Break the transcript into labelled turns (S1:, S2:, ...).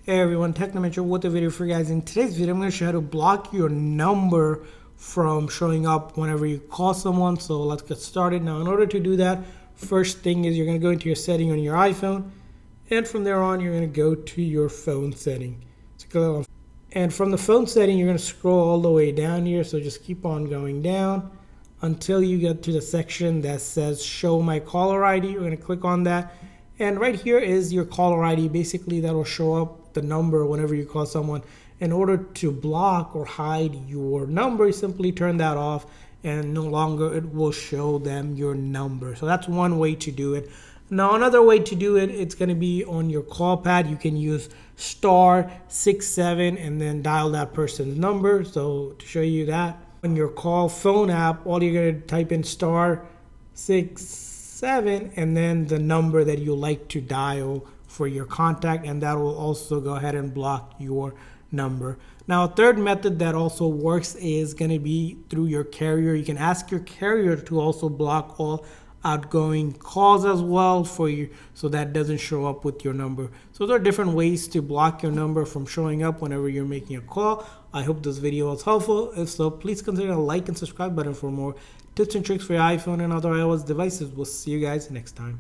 S1: Hey everyone, Technometro with a video for you guys. In today's video, I'm going to show you how to block your number from showing up whenever you call someone. So let's get started. Now, in order to do that, first thing is you're going to go into your setting on your iPhone. And from there on, you're going to go to your phone setting. And from the phone setting, you're going to scroll all the way down here. So just keep on going down until you get to the section that says show my caller ID. You're going to click on that. And right here is your caller ID. Basically, that will show up the number whenever you call someone. In order to block or hide your number, simply turn that off and no longer it will show them your number. So that's one way to do it. Now another way to do it, it's going to be on your call pad. You can use *67 and then dial that person's number. So to show you that, on your call phone app, all you're going to type in *67 and then the number that you like to dial for your contact, and that will also go ahead and block your number. Now a third method that also works is going to be through your carrier. You can ask your carrier to also block all outgoing calls as well for you, so that doesn't show up with your number. So there are different ways to block your number from showing up whenever you're making a call. I hope this video was helpful. If so, please consider the like and subscribe button for more tips and tricks for your iPhone and other iOS devices. We'll see you guys next time.